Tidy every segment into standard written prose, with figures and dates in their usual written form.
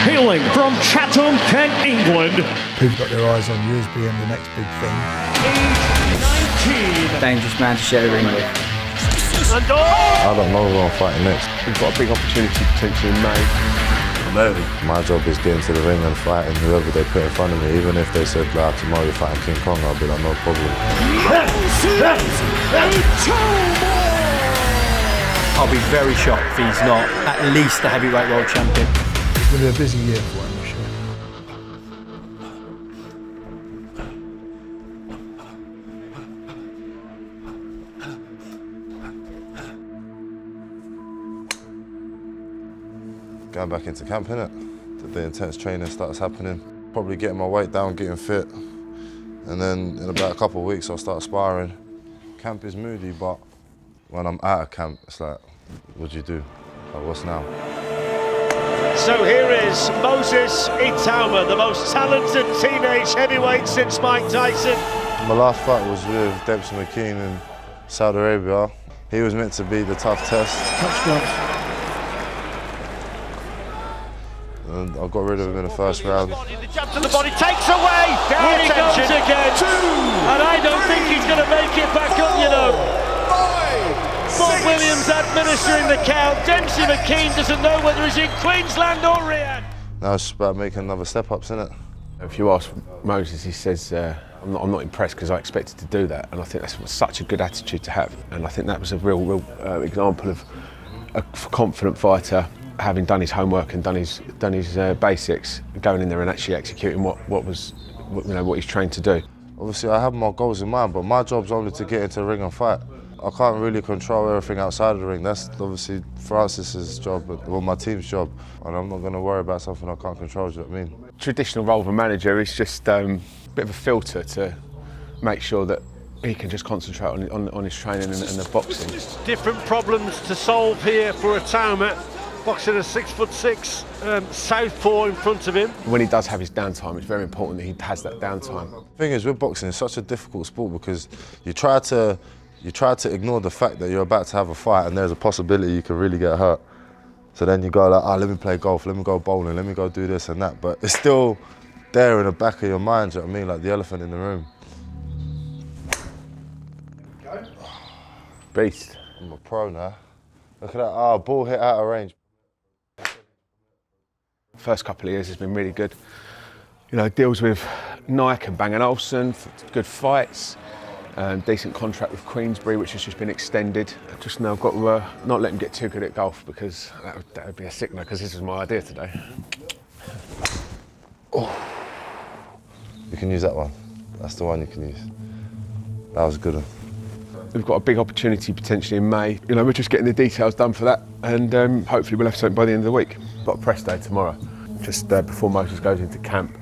hailing from Chatham, Kent, England. Who've got their eyes on you as being the next big thing. Age 19. Dangerous man to share a ring with. And I don't know who I'm fighting next. We've got a big opportunity potentially in May. I'm early. My job is getting to the ring and fighting whoever they put in front of me. Even if they said, like, tomorrow you're fighting King Kong, I'll be like, no problem. Moses Itauma. I'll be very shocked if he's not at least the heavyweight world champion. It's going to be a busy year for him this year. Going back into camp, innit? The intense training starts happening. Probably getting my weight down, getting fit. And then in about a couple of weeks, I'll start sparring. Camp is moody, but when I'm out of camp, it's like, what do you do? Like, what's now? So here is Moses Itauma, the most talented teenage heavyweight since Mike Tyson. My last fight was with Dempsey McKean in Saudi Arabia. He was meant to be the tough test. Touch gloves. And I got rid of him in the first round. The jump to the body takes away. Here he goes again. And I don't think he's going to make it back up, you know. Bob Williams administering the count. Dempsey McKean doesn't know whether he's in Queensland or Riyadh. Now it's just about making another step-ups, innit? If you ask Moses, he says, I'm not impressed because I expected to do that. And I think that's such a good attitude to have. And I think that was a real example of a confident fighter, having done his homework and done his basics, going in there and actually executing what he's trained to do. Obviously, I have my goals in mind, but my job's only to get into the ring and fight. I can't really control everything outside of the ring. That's obviously Francis's job, well, my team's job, and I'm not going to worry about something I can't control. Do you know what I mean? Traditional role of a manager is just a bit of a filter to make sure that he can just concentrate on his training and the boxing. Different problems to solve here for Itauma. Boxing a 6'6" southpaw in front of him. When he does have his downtime, it's very important that he has that downtime. The thing is, with boxing, it's such a difficult sport because you try to ignore the fact that you're about to have a fight and there's a possibility you can really get hurt. So then you go like, let me play golf, let me go bowling, let me go do this and that. But it's still there in the back of your mind, do you know what I mean? Like the elephant in the room. Beast. I'm a pro now. Look at that, ball hit out of range. First couple of years has been really good. You know, deals with Nike and Bang & Olufsen, good fights, decent contract with Queensbury, which has just been extended. Just now I've got to not let him get too good at golf because that would be a sickener because this is my idea today. Oh. You can use that one. That's the one you can use. That was a good one. We've got a big opportunity potentially in May. You know, we're just getting the details done for that, and hopefully we'll have something by the end of the week. Got a press day tomorrow, just before Moses goes into camp.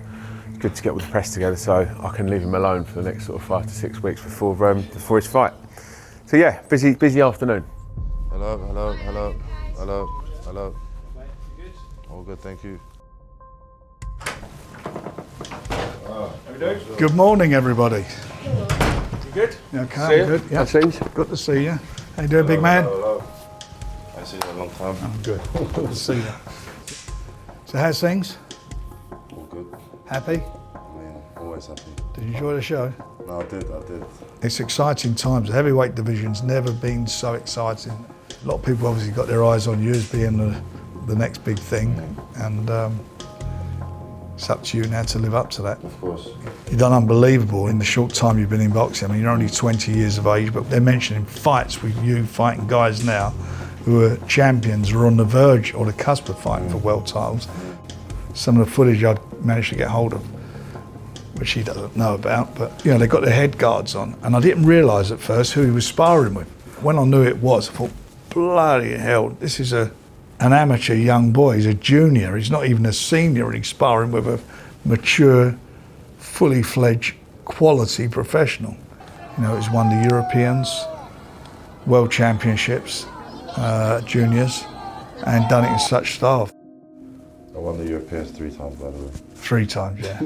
It's good to get all the press together so I can leave him alone for the next sort of 5 to 6 weeks before his fight. So yeah, busy afternoon. Hello. All good, thank you. Good morning, everybody. Good? You okay, I'm good. Yeah. Good to see you. How you doing, big man? Hello. I haven't seen you in a long time. I'm good. Good to see you. So how's things? All good. Happy? I mean, always happy. Did you enjoy the show? No, I did. It's exciting times. The heavyweight division's never been so exciting. A lot of people obviously got their eyes on you as being the next big thing, and it's up to you now to live up to that. Of course. You've done unbelievable in the short time you've been in boxing. I mean, you're only 20 years of age, but they're mentioning fights with you fighting guys now who are champions or on the verge or the cusp of fighting for world titles. Some of the footage I'd managed to get hold of, which he doesn't know about, but you know, they got their head guards on, and I didn't realise at first who he was sparring with. When I knew it was, I thought, bloody hell, this is an amateur young boy. He's a junior, he's not even a senior, and he's sparring with a mature, fully fledged, quality professional. You know, he's won the Europeans, World Championships, juniors, and done it in such style. I won the Europeans 3 times, by the way. 3 times, yeah.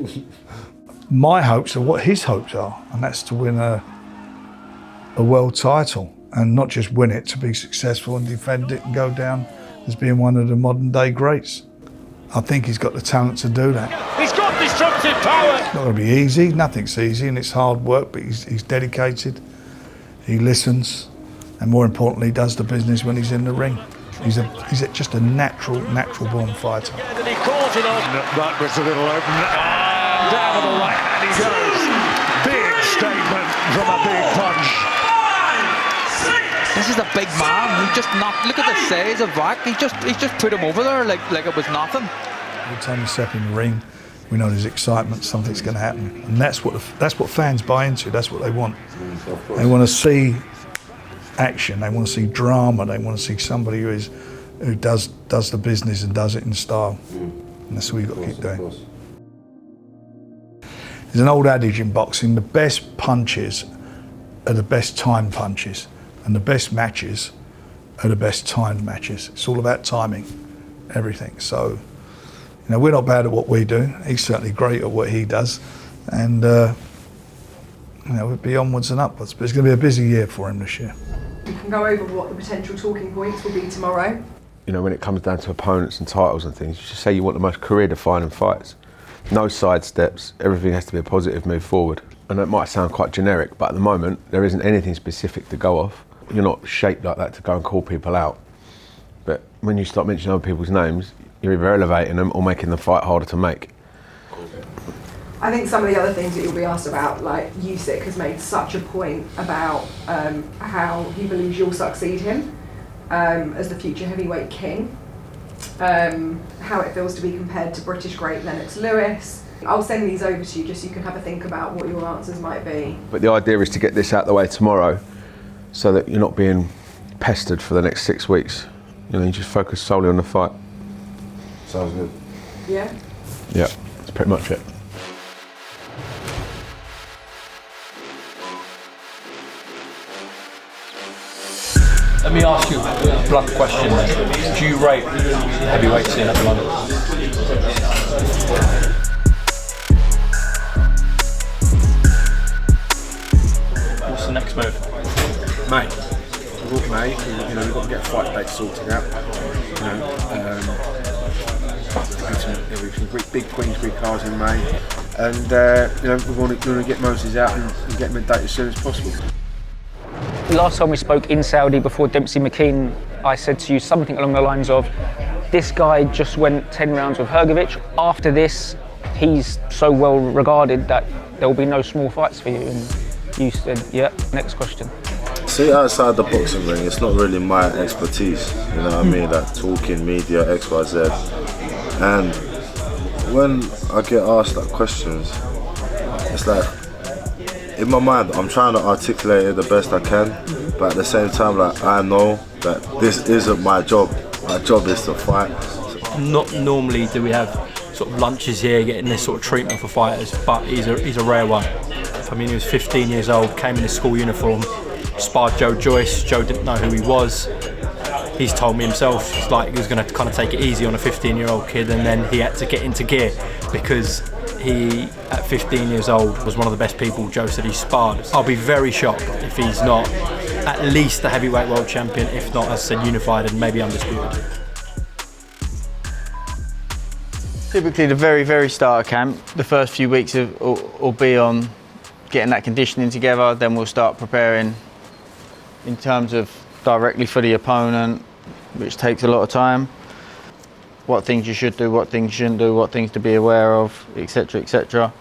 My hopes are what his hopes are, and that's to win a world title, and not just win it, to be successful and defend it and go down as being one of the modern day greats. I think he's got the talent to do that. He's got destructive power. It's not going to be easy, nothing's easy, and it's hard work, but he's dedicated, he listens, and more importantly, he does the business when he's in the ring. He's just a natural born fighter. And he caught it on. That was a little open. And down with the right hand he goes. Big statement from a big punch. This is a big man. He just knocked. Look at the size of Rock. He just put him over there like it was nothing. Every time we step in the ring, we know there's excitement. Something's going to happen, and that's what fans buy into. That's what they want. They want to see action. They want to see drama. They want to see somebody who does the business and does it in style. And that's what we've got to keep doing. There's an old adage in boxing: the best punches are the best timed punches, and the best matches are the best timed matches. It's all about timing, everything. So, we're not bad at what we do. He's certainly great at what he does, and we'll be onwards and upwards. But it's going to be a busy year for him this year. You can go over what the potential talking points will be tomorrow. When it comes down to opponents and titles and things, you just say you want the most career-defining fights. No sidesteps, everything has to be a positive move forward. And that might sound quite generic, but at the moment, there isn't anything specific to go off. You're not shaped like that to go and call people out. But when you start mentioning other people's names, you're either elevating them or making the fight harder to make. I think some of the other things that you'll be asked about, like Usyk has made such a point about how he believes you'll succeed him as the future heavyweight king, how it feels to be compared to British great Lennox Lewis. I'll send these over to you just so you can have a think about what your answers might be. But the idea is to get this out of the way tomorrow so that you're not being pestered for the next 6 weeks. You just focus solely on the fight. Sounds good. Yeah? Yeah, that's pretty much it. Let me ask you a blunt question then. Do you rate heavyweights in at the moment? What's the next move? May. We've got to get a fight date sorted out. Some big Queensbury cars in May, and we want to get Moses out and get him a date as soon as possible. Last time we spoke in Saudi before Dempsey McKean, I said to you something along the lines of, this guy just went 10 rounds with Hrgovic. After this, he's so well regarded that there will be no small fights for you. And you said, yeah, next question. See, outside the boxing ring, it's not really my expertise, you know what I mean? Like talking, media, X, Y, Z. And when I get asked like questions, it's like, in my mind, I'm trying to articulate it the best I can, but at the same time, like, I know that this isn't my job. My job is to fight. Not normally do we have sort of lunches here getting this sort of treatment for fighters, but he's a rare one. I mean, he was 15 years old, came in his school uniform, sparred Joe Joyce. Joe didn't know who he was. He's told me himself, it's like he was going to kind of take it easy on a 15-year-old kid, and then he had to get into gear because he, at 15 years old, was one of the best people Joe said he sparred. I'll be very shocked if he's not at least the heavyweight world champion, if not, as I said, unified and maybe undisputed. Typically the very, very start of camp, the first few weeks will be on getting that conditioning together, then we'll start preparing in terms of directly for the opponent, which takes a lot of time. What things you should do, what things you shouldn't do, what things to be aware of, etc., etc.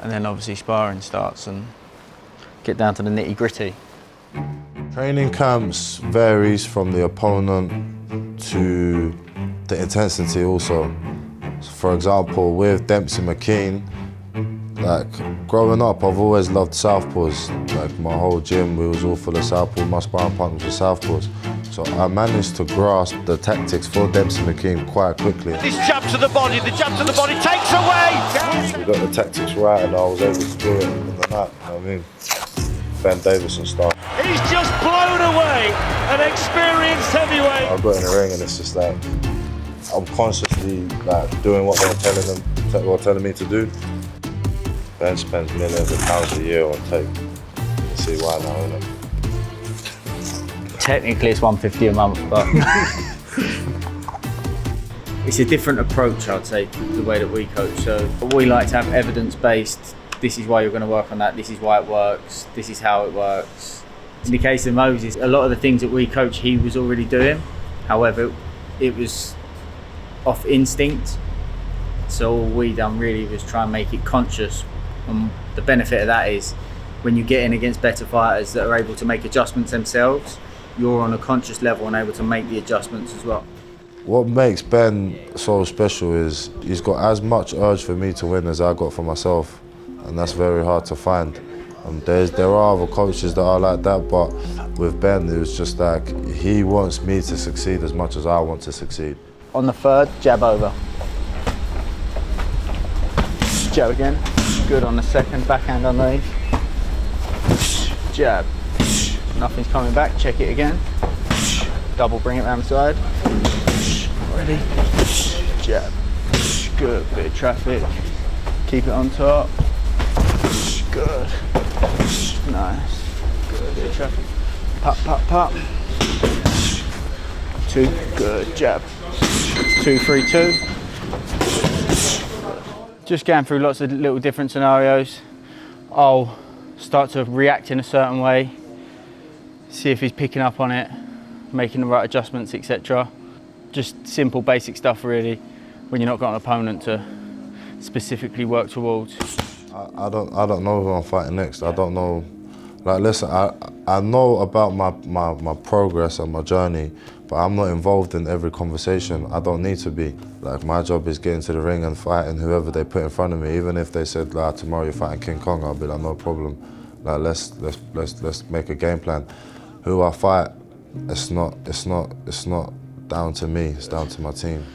And then obviously sparring starts and get down to the nitty-gritty. Training camps varies from the opponent to the intensity also. So for example, with Dempsey McKean, like growing up, I've always loved southpaws. Like my whole gym, we was all full of southpaws. My sparring partners were southpaws. So I managed to grasp the tactics for Dempsey McKean quite quickly. This jab to the body, takes away! We got the tactics right and I was able to do it in the night, you know what I mean? Ben Davison style. He's just blown away an experienced heavyweight. I got in the ring and it's just like, I'm consciously like doing what they're telling me to do. Ben spends millions of pounds a year on tape. You see why now, innit? Technically it's 150 a month, but it's a different approach, I'd say, to the way that we coach. So we like to have evidence-based. This is why you're going to work on that. This is why it works. This is how it works. In the case of Moses, a lot of the things that we coach, he was already doing. However, it was off instinct. So all we done really was try and make it conscious. And the benefit of that is when you get in against better fighters that are able to make adjustments themselves, you're on a conscious level and able to make the adjustments as well. What makes Ben so special is he's got as much urge for me to win as I got for myself, and that's very hard to find. There are other coaches that are like that, but with Ben, it was just like he wants me to succeed as much as I want to succeed. On the third, jab over. Jab again. Good on the second, backhand underneath. Jab. Nothing's coming back, check it again. Double, bring it around the side. Ready. Jab. Good, bit of traffic. Keep it on top. Good. Nice. Good, bit of traffic. Pop, pop, pop. 2, good, jab. 2, 3, 2. Just going through lots of little different scenarios. I'll start to react in a certain way, see if he's picking up on it, making the right adjustments, etc. Just simple, basic stuff really, when you're not got an opponent to specifically work towards. I don't know who I'm fighting next. I don't know. Like, listen, I know about my progress and my journey, but I'm not involved in every conversation. I don't need to be. Like, my job is getting to the ring and fighting whoever they put in front of me. Even if they said, like, tomorrow you're fighting King Kong, I'll be like, no problem. Like, let's make a game plan. Who I fight, it's not down to me. It's down to my team.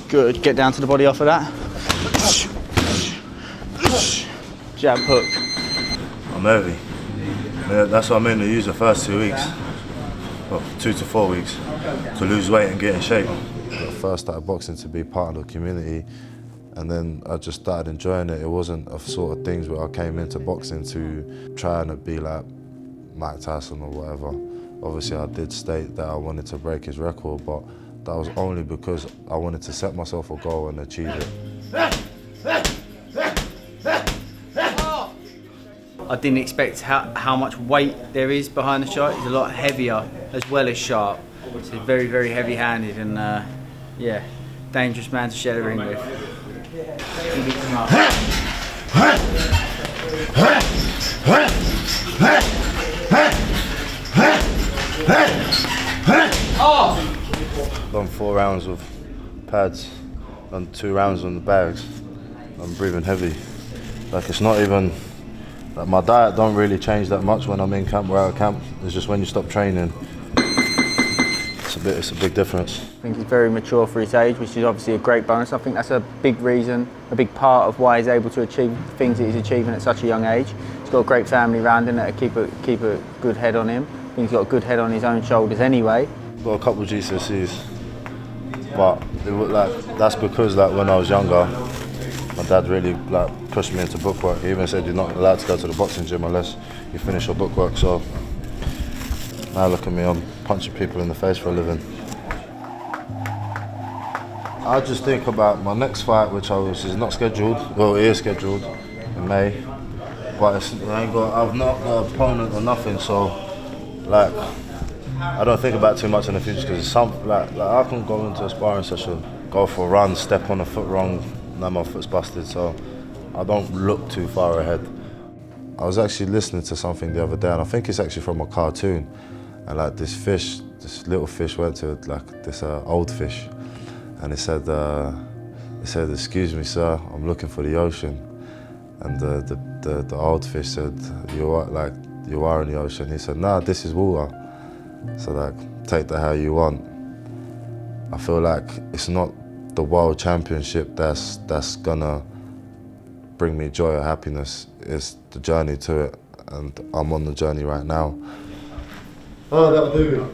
Good. Get down to the body off of that. Jab hook. I'm heavy. Yeah, that's what I mean to use the first 2 weeks, well, 2 to 4 weeks, to lose weight and get in shape. I first started boxing to be part of the community, and then I just started enjoying it. It wasn't a sort of things where I came into boxing to trying to be like Mike Tyson or whatever. Obviously I did state that I wanted to break his record, but that was only because I wanted to set myself a goal and achieve it. I didn't expect how much weight there is behind the shot. He's a lot heavier as well as sharp. So he's very, very heavy-handed and yeah, dangerous man to share the ring with. Done 4 rounds of pads, done 2 rounds on the bags. I'm breathing heavy. Like, it's not even, like, my diet don't really change that much when I'm in camp or out of camp. It's just when you stop training, it's a big difference. I think he's very mature for his age, which is obviously a great bonus. I think that's a big reason, a big part of why he's able to achieve things that he's achieving at such a young age. He's got a great family around him that keep a good head on him. I think he's got a good head on his own shoulders anyway. Got a couple of GCSEs, but that's because when I was younger, my dad really pushed me into bookwork. He even said you're not allowed to go to the boxing gym unless you finish your bookwork. So now look at me, I'm punching people in the face for a living. I just think about my next fight, which is not scheduled. Well, it is scheduled in May, but I've not got an opponent or nothing. So I don't think about too much in the future because it's I can go into a sparring session, go for a run, step on a foot wrong, now my foot's busted, so I don't look too far ahead. I was actually listening to something the other day, and I think it's actually from a cartoon, and this little fish went to this old fish, and it said, "Excuse me, sir, I'm looking for the ocean," and the old fish said, "You are in the ocean." He said, "Nah, this is water." So take that how you want. I feel like it's not the world championship that's gonna bring me joy or happiness. It's the journey to it, and I'm on the journey right now. Oh, that'll do.